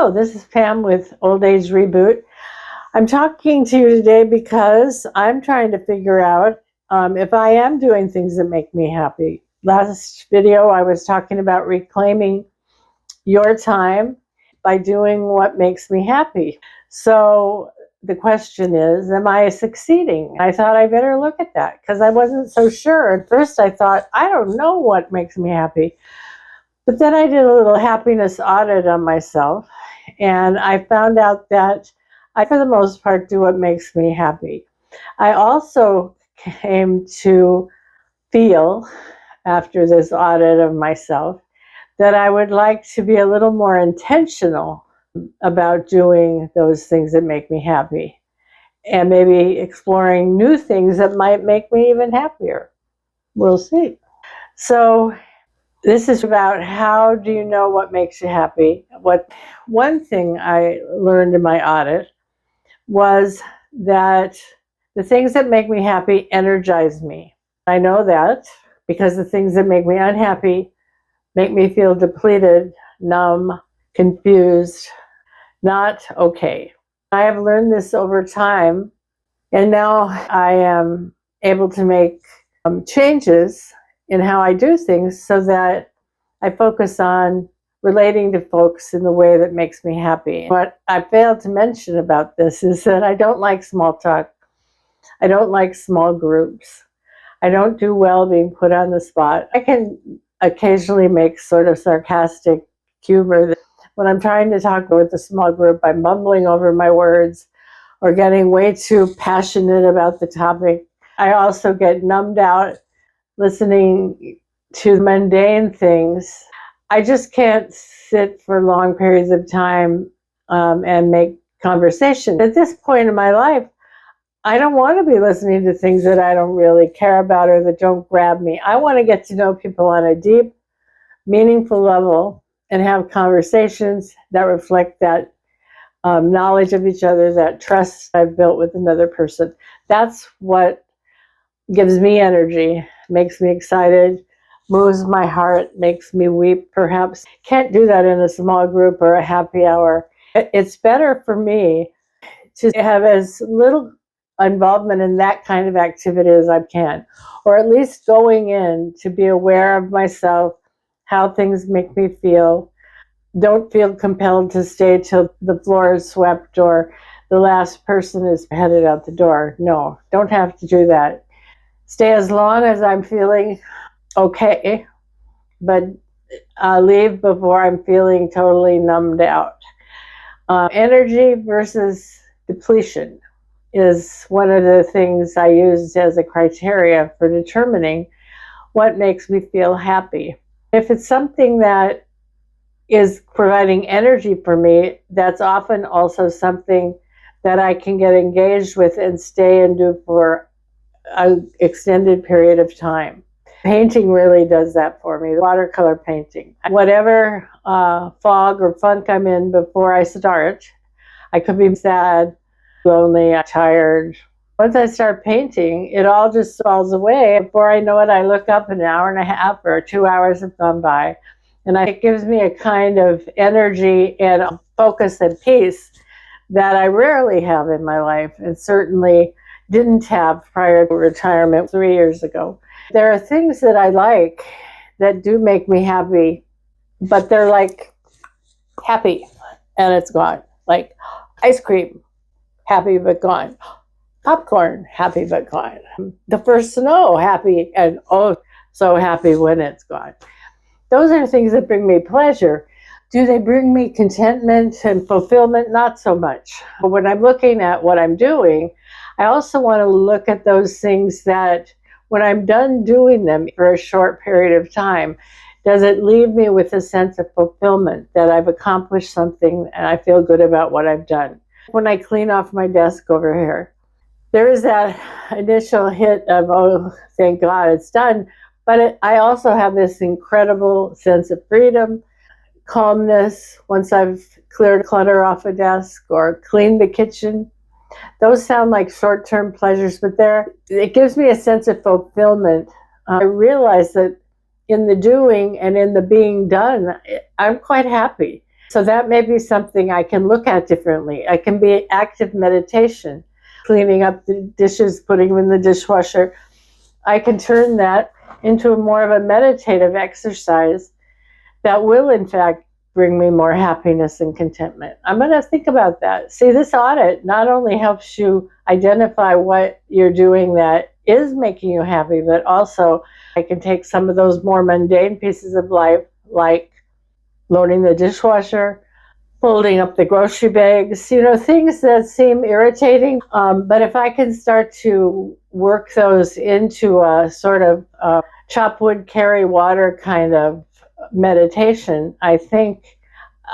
Hello, this is Pam with Old Age Reboot. I'm talking to you today because I'm trying to figure out if I am doing things that make me happy. Last video, I was talking about reclaiming your time by doing what makes me happy. So the question is, am I succeeding? I thought I better look at that because I wasn't so sure. At first, I thought, I don't know what makes me happy. But then I did a little happiness audit on myself, and I found out that I, for the most part, do what makes me happy. I also came to feel, after this audit of myself, that I would like to be a little more intentional about doing those things that make me happy, and maybe exploring new things that might make me even happier. We'll see. So this is about how do you know what makes you happy. One thing I learned in my audit was that the things that make me happy energize me. I know that because the things that make me unhappy make me feel depleted, numb, confused, not okay. I have learned this over time, and now I am able to make changes in how I do things so that I focus on relating to folks in the way that makes me happy. What I failed to mention about this is that I don't like small talk. I don't like small groups. I don't do well being put on the spot. I can occasionally make sort of sarcastic humor that when I'm trying to talk with a small group, I'm mumbling over my words or getting way too passionate about the topic. I also get numbed out listening to mundane things. I just can't sit for long periods of time and make conversation. At this point in my life, I don't want to be listening to things that I don't really care about or that don't grab me. I want to get to know people on a deep, meaningful level and have conversations that reflect that knowledge of each other, that trust I've built with another person. That's what gives me energy, makes me excited, moves my heart, makes me weep perhaps. Can't do that in a small group or a happy hour. It's better for me to have as little involvement in that kind of activity as I can, or at least going in to be aware of myself, how things make me feel. Don't feel compelled to stay till the floor is swept or the last person is headed out the door. No, don't have to do that. Stay as long as I'm feeling okay, but leave before I'm feeling totally numbed out. Energy versus depletion is one of the things I use as a criteria for determining what makes me feel happy. If it's something that is providing energy for me, that's often also something that I can get engaged with and stay and do for an extended period of time. Painting really does that for me, watercolor painting. Whatever fog or funk I'm in before I start, I could be sad, lonely, tired. Once I start painting, it all just falls away. Before I know it, I look up, an hour and a half or 2 hours have gone by. And it gives me a kind of energy and a focus and peace that I rarely have in my life, and certainly didn't have prior to retirement 3 years ago. There are things that I like that do make me happy, but they're like happy and it's gone. Like ice cream, happy but gone. Popcorn, happy but gone. The first snow, happy and oh, so happy when it's gone. Those are things that bring me pleasure. Do they bring me contentment and fulfillment? Not so much. But when I'm looking at what I'm doing, I also want to look at those things that when I'm done doing them for a short period of time, does it leave me with a sense of fulfillment that I've accomplished something and I feel good about what I've done? When I clean off my desk over here, there is that initial hit of, oh, thank God it's done. But I also have this incredible sense of freedom, calmness once I've cleared clutter off a desk or cleaned the kitchen. Those sound like short-term pleasures, but it gives me a sense of fulfillment. I realize that in the doing and in the being done, I'm quite happy. So that may be something I can look at differently. I can be active meditation, cleaning up the dishes, putting them in the dishwasher. I can turn that into more of a meditative exercise that will, in fact, bring me more happiness and contentment. I'm going to think about that. See, this audit not only helps you identify what you're doing that is making you happy, but also I can take some of those more mundane pieces of life, like loading the dishwasher, folding up the grocery bags, things that seem irritating. But if I can start to work those into a sort of chop wood, carry water kind of meditation, I think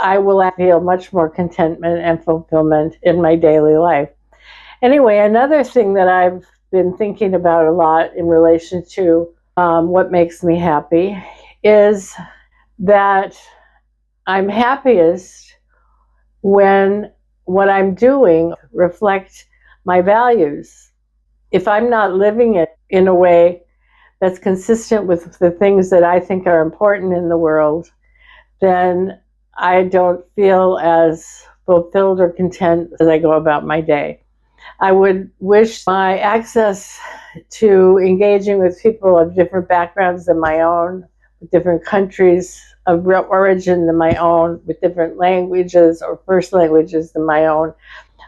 I will feel much more contentment and fulfillment in my daily life. Anyway, another thing that I've been thinking about a lot in relation to what makes me happy is that I'm happiest when what I'm doing reflects my values. If I'm not living it in a way that's consistent with the things that I think are important in the world, then I don't feel as fulfilled or content as I go about my day. I would wish my access to engaging with people of different backgrounds than my own, with different countries of origin than my own, with different languages or first languages than my own.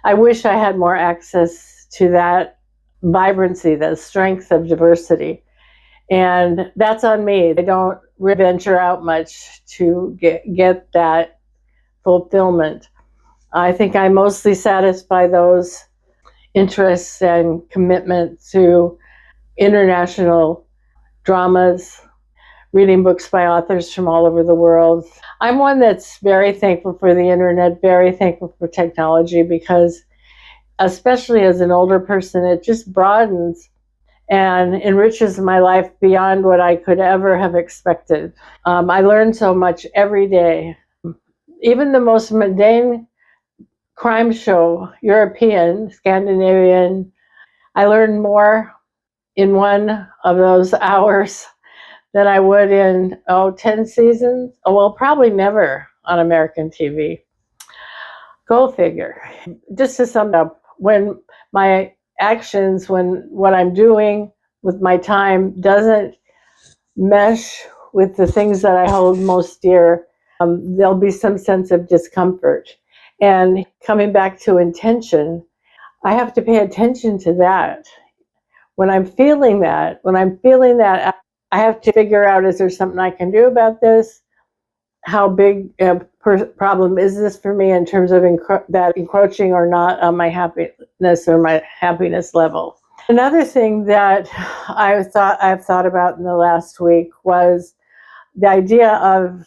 I wish I had more access to that vibrancy, that strength of diversity. And that's on me. I don't venture out much to get that fulfillment. I think I mostly satisfy those interests and commitment to international dramas, reading books by authors from all over the world. I'm one that's very thankful for the internet, very thankful for technology, because especially as an older person, it just broadens and enriches my life beyond what I could ever have expected. I learn so much every day. Even the most mundane crime show, European, Scandinavian, I learned more in one of those hours than I would in, 10 seasons. Oh, well, probably never on American TV. Go figure. Just to sum up, when my actions, when what I'm doing with my time doesn't mesh with the things that I hold most dear, there'll be some sense of discomfort. And coming back to intention, I have to pay attention to that. When I'm feeling that, I have to figure out, is there something I can do about this? How big a problem is this for me in terms of that encroaching or not on my happiness or my happiness level? Another thing that I've thought about in the last week was the idea of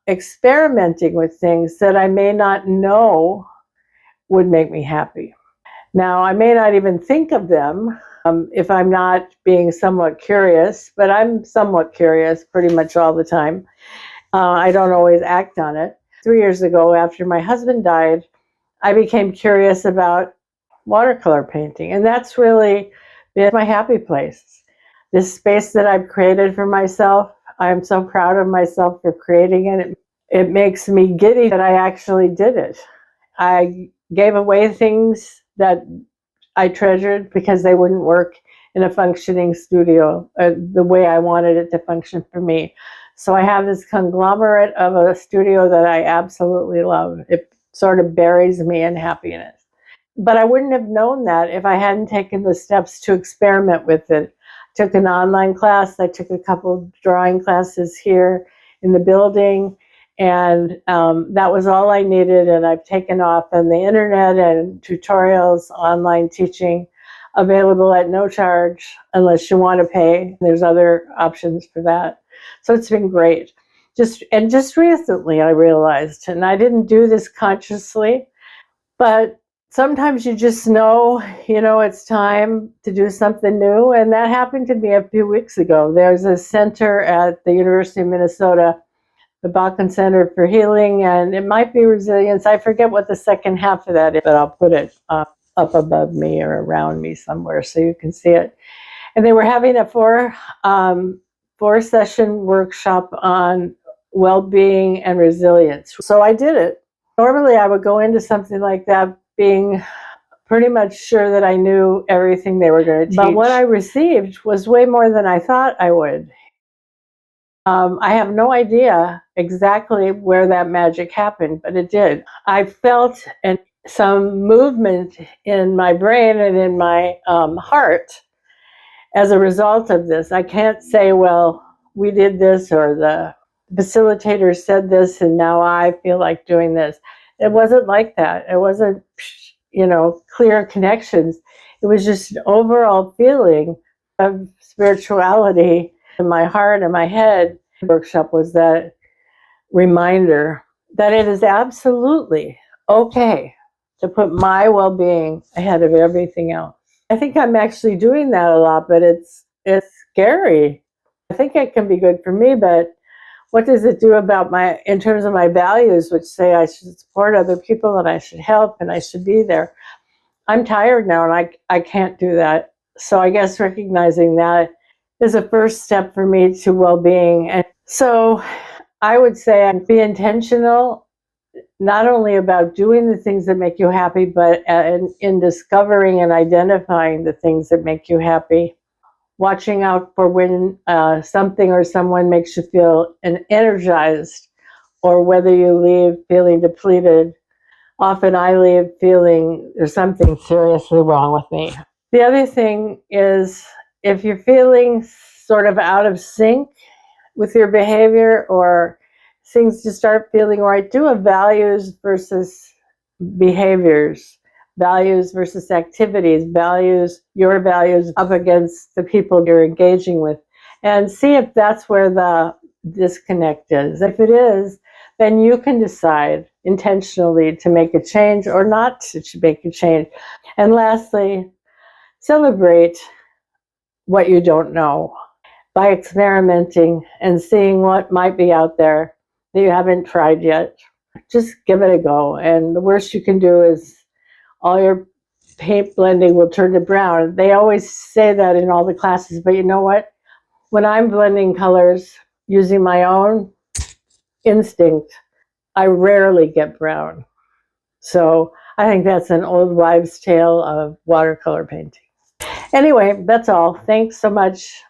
experimenting with things that I may not know would make me happy. Now, I may not even think of them if I'm not being somewhat curious, but I'm somewhat curious pretty much all the time. I don't always act on it. 3 years ago, after my husband died, I became curious about watercolor painting, and that's really been my happy place. This space that I've created for myself, I'm so proud of myself for creating it. It makes me giddy that I actually did it. I gave away things that I treasured because they wouldn't work in a functioning studio the way I wanted it to function for me. So I have this conglomerate of a studio that I absolutely love. It sort of buries me in happiness. But I wouldn't have known that if I hadn't taken the steps to experiment with it. I took an online class. I took a couple of drawing classes here in the building, and that was all I needed. And I've taken off on the internet and tutorials, online teaching, available at no charge unless you want to pay. There's other options for that. So it's been great. Just recently I realized, and I didn't do this consciously, but sometimes you just know, it's time to do something new. And that happened to me a few weeks ago. There's a center at the University of Minnesota, the Balkan Center for Healing, and it might be resilience. I forget what the second half of that is, but I'll put it up above me or around me somewhere so you can see it. And they were having a four session workshop on well-being and resilience. So I did it. Normally, I would go into something like that being pretty much sure that I knew everything they were going to teach. But what I received was way more than I thought I would. I have no idea exactly where that magic happened, but it did. I felt some movement in my brain and in my heart as a result of this. I can't say, well, we did this or the facilitator said this and now I feel like doing this. It wasn't like that. It wasn't, clear connections. It was just an overall feeling of spirituality in my heart and my head. The workshop was that reminder that it is absolutely okay to put my well-being ahead of everything else. I think I'm actually doing that a lot, but it's scary. I think it can be good for me, but what does it do about in terms of my values, which say I should support other people and I should help and I should be there? I'm tired now and I can't do that. So I guess recognizing that is a first step for me to well-being. And so I would say be intentional, not only about doing the things that make you happy, but in discovering and identifying the things that make you happy. Watching out for when something or someone makes you feel energized, or whether you leave feeling depleted. Often I leave feeling there's something seriously wrong with me. The other thing is, if you're feeling sort of out of sync with your behavior, or things just start feeling right, do a values versus behaviors, values versus activities, your values up against the people you're engaging with, and see if that's where the disconnect is. If it is, then you can decide intentionally to make a change or not to make a change. And lastly, celebrate what you don't know by experimenting and seeing what might be out there that you haven't tried yet. Just give it a go. And the worst you can do is all your paint blending will turn to brown. They always say that in all the classes, but you know what? When I'm blending colors using my own instinct, I rarely get brown. So I think that's an old wives' tale of watercolor painting. Anyway, that's all. Thanks so much.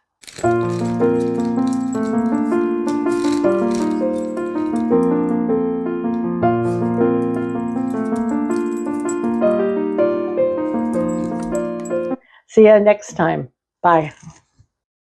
See you next time. Bye.